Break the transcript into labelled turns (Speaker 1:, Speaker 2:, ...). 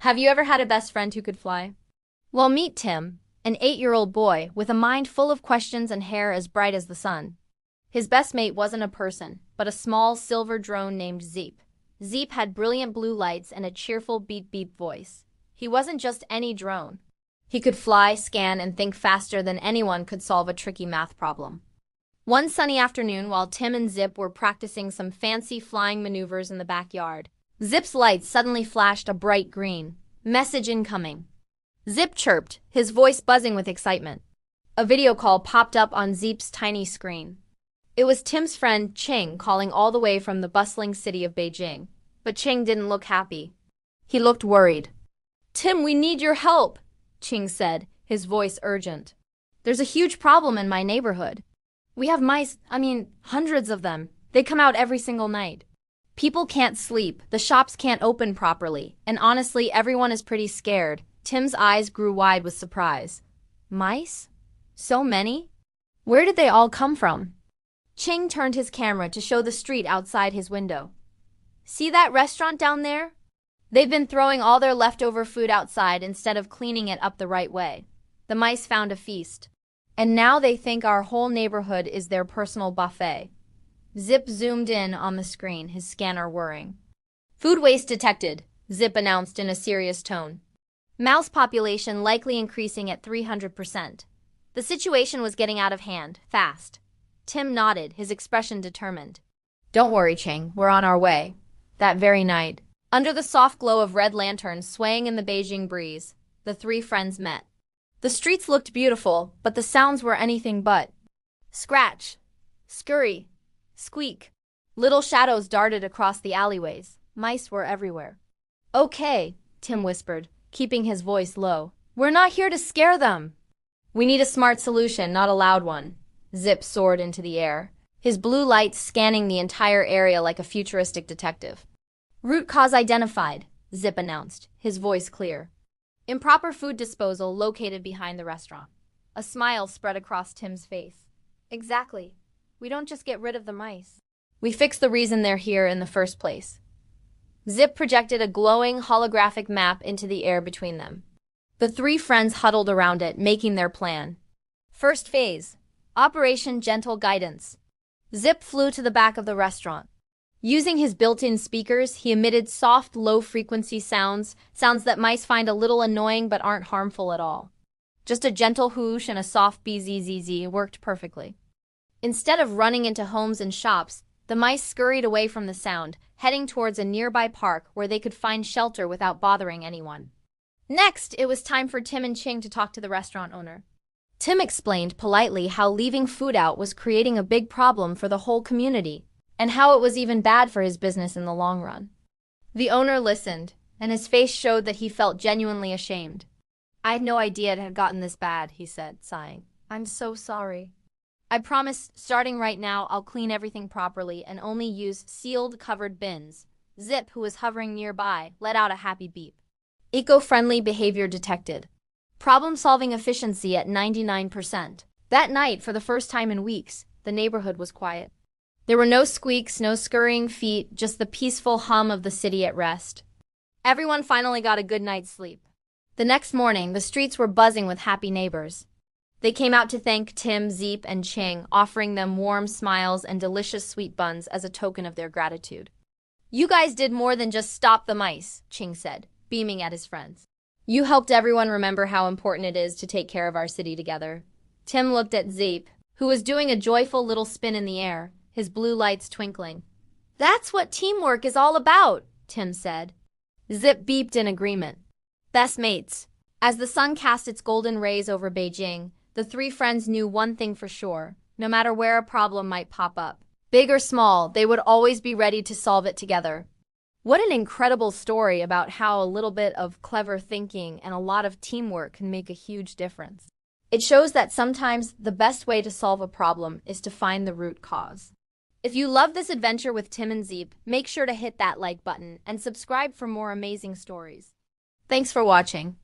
Speaker 1: Have you ever had a best friend who could fly? Well, meet Tim, an 8-year-old boy with a mind full of questions and hair as bright as the sun. His best mate wasn't a person, but a small silver drone named Zeep. Zeep had brilliant blue lights and a cheerful beep-beep voice. He wasn't just any drone. He could fly, scan, and think faster than anyone could solve a tricky math problem. One sunny afternoon, while Tim and Zip were practicing some fancy flying maneuvers in the backyard, Zip's lights suddenly flashed a bright green. Message incoming. Zip chirped, his voice buzzing with excitement. A video call popped up on Zip's tiny screen. It was Tim's friend Ching calling all the way from the bustling city of Beijing. But Ching didn't look happy. He looked worried. "Tim, we need your help," Ching said, his voice urgent. "There's a huge problem in my neighborhood. We have mice, hundreds of them. They come out every single night. People can't sleep, the shops can't open properly, and honestly, everyone is pretty scared." Tim's eyes grew wide with surprise. Mice? So many? Where did they all come from? Ching turned his camera to show the street outside his window. "See that restaurant down there? They've been throwing all their leftover food outside instead of cleaning it up the right way. The mice found a feast. And now they think our whole neighborhood is their personal buffet." Zip zoomed in on the screen, his scanner whirring. "Food waste detected," Zip announced in a serious tone. Mouse population likely increasing at 300%. The situation was getting out of hand, fast. Tim nodded, his expression determined. "Don't worry, Ching, we're on our way." That very night, under the soft glow of red lanterns swaying in the Beijing breeze, the three friends met. The streets looked beautiful, but the sounds were anything but. Scratch, scurry, squeak. Little shadows darted across the alleyways. Mice were everywhere. "Okay," Tim whispered, keeping his voice low. "We're not here to scare them." "We need a smart solution, not a loud one." Zip soared into the air, his blue lights scanning the entire area like a futuristic detective. "Root cause identified," Zip announced, his voice clear. "Improper food disposal located behind the restaurant." A smile spread across Tim's face. "Exactly. We don't just get rid of the mice. We fix the reason they're here in the first place." Zip projected a glowing holographic map into the air between them. The three friends huddled around it, making their plan. First phase. Operation Gentle Guidance. Zip flew to the back of the restaurant. Using his built-in speakers, he emitted soft, low-frequency sounds that mice find a little annoying but aren't harmful at all. Just a gentle whoosh and a soft bzzz worked perfectly. Instead of running into homes and shops, the mice scurried away from the sound, heading towards a nearby park where they could find shelter without bothering anyone. Next, it was time for Tim and Ching to talk to the restaurant owner. Tim explained politely how leaving food out was creating a big problem for the whole community, and how it was even bad for his business in the long run. The owner listened, and his face showed that he felt genuinely ashamed. "I had no idea it had gotten this bad," he said, sighing. "I'm so sorry. I promise, starting right now, I'll clean everything properly and only use sealed, covered bins." Zip, who was hovering nearby, let out a happy beep. Eco-friendly behavior detected. Problem-solving efficiency at 99%. That night, for the first time in weeks, the neighborhood was quiet. There were no squeaks, no scurrying feet, just the peaceful hum of the city at rest. Everyone finally got a good night's sleep. The next morning, the streets were buzzing with happy neighbors. They came out to thank Tim, Zeep, and Ching, offering them warm smiles and delicious sweet buns as a token of their gratitude. "You guys did more than just stop the mice," Ching said, beaming at his friends. "You helped everyone remember how important it is to take care of our city together." Tim looked at Zeep, who was doing a joyful little spin in the air, his blue lights twinkling. "That's what teamwork is all about," Tim said. Zip beeped in agreement. Best mates. As the sun cast its golden rays over Beijing, the three friends knew one thing for sure. No matter where a problem might pop up, big or small, they would always be ready to solve it together. What an incredible story about how a little bit of clever thinking and a lot of teamwork can make a huge difference. It shows that sometimes the best way to solve a problem is to find the root cause. If you love this adventure with Tim and Zeep, make sure to hit that like button and subscribe for more amazing stories. Thanks for watching.